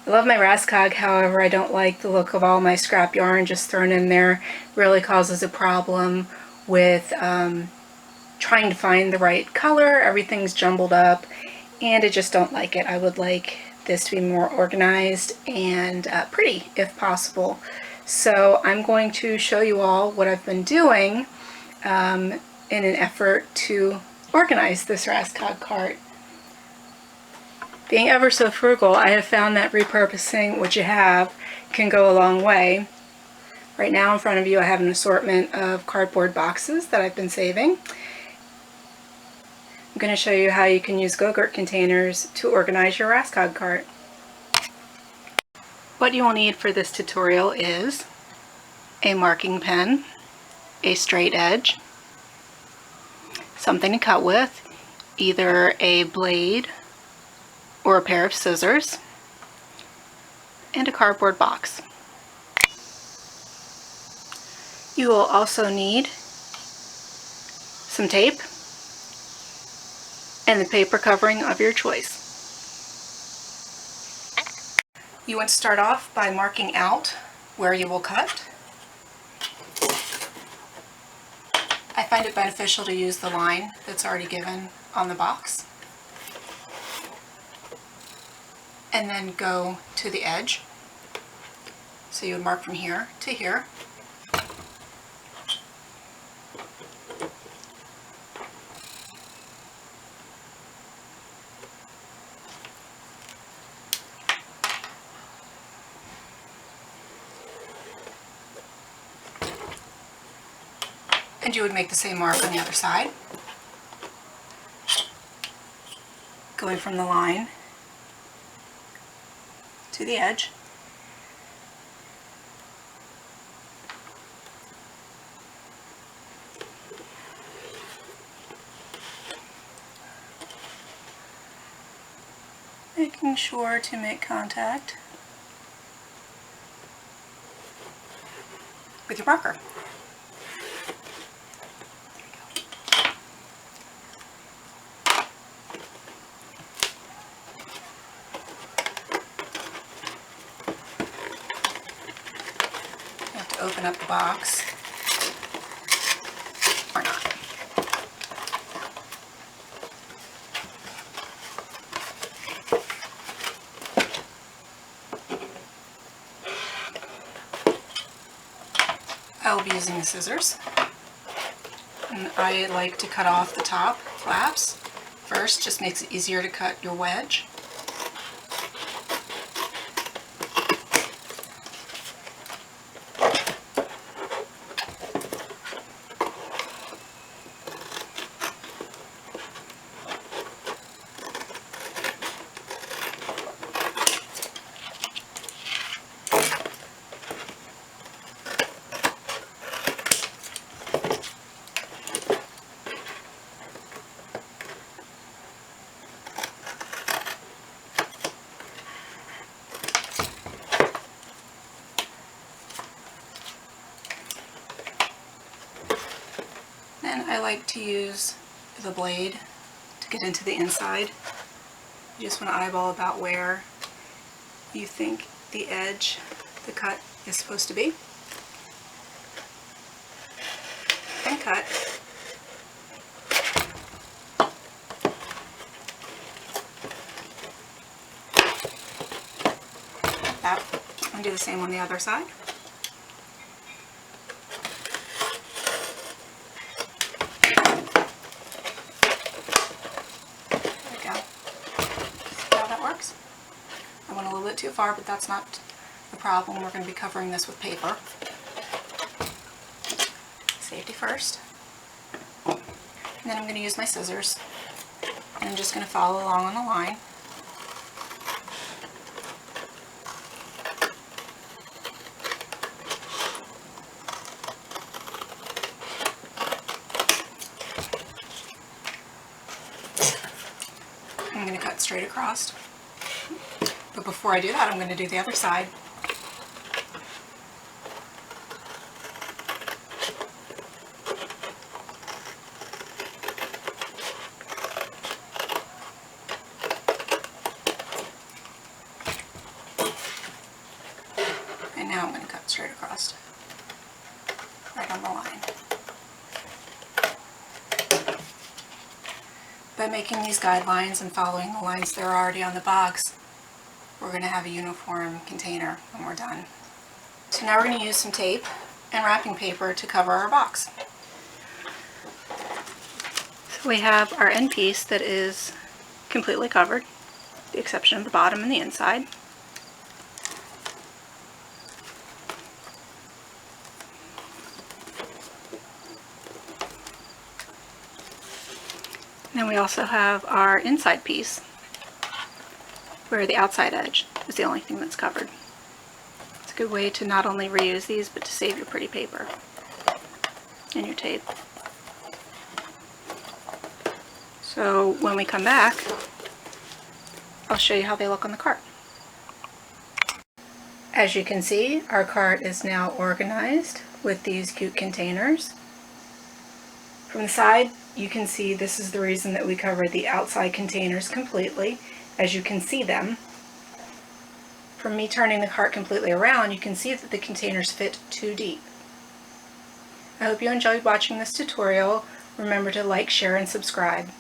I love my Raskog, however I don't like the look of all my scrap yarn just thrown in there. Really causes a problem with trying to find the right color. Everything's jumbled up and I just don't like it. I would like this to be more organized and pretty if possible. So I'm going to show you all what I've been doing in an effort to organize this Raskog cart. Being ever so frugal, I have found that repurposing what you have can go a long way. Right now in front of you I have an assortment of cardboard boxes that I've been saving. I'm going to show you how you can use Gogurt containers to organize your Raskog cart. What you will need for this tutorial is a marking pen, a straight edge, something to cut with, either a blade or a pair of scissors, and a cardboard box. You will also need some tape and the paper covering of your choice. You want to start off by marking out where you will cut. I find it beneficial to use the line that's already given on the box. And then go to the edge. So you would mark from here to here. And you would make the same mark on the other side, going from the line to the edge. Making sure to make contact with your marker. Open up the box, or not. I will be using the scissors, and I like to cut off the top flaps first, just makes it easier to cut your wedge. And I like to use the blade to get into the inside. You just want to eyeball about where you think the edge, the cut, is supposed to be. And cut. That. And do the same on the other side. I went a little bit too far, but that's not the problem. We're going to be covering this with paper. Safety first. And then I'm going to use my scissors. And I'm just going to follow along on the line. I'm going to cut straight across. But before I do that, I'm going to do the other side. now I'm going to cut straight across, right on the line. By making these guidelines and following the lines that are already on the box, we're going to have a uniform container when we're done. So now we're going to use some tape and wrapping paper to cover our box. So we have our end piece that is completely covered, with the exception of the bottom and the inside. Then we also have our inside piece, where the outside edge is the only thing that's covered. It's a good way to not only reuse these, but to save your pretty paper and your tape. So when we come back, I'll show you how they look on the cart. As you can see, our cart is now organized with these cute containers. From the side, you can see this is the reason that we covered the outside containers completely, as you can see them. From me turning the cart completely around, you can see that the containers fit too deep. I hope you enjoyed watching this tutorial. Remember to like, share, and subscribe.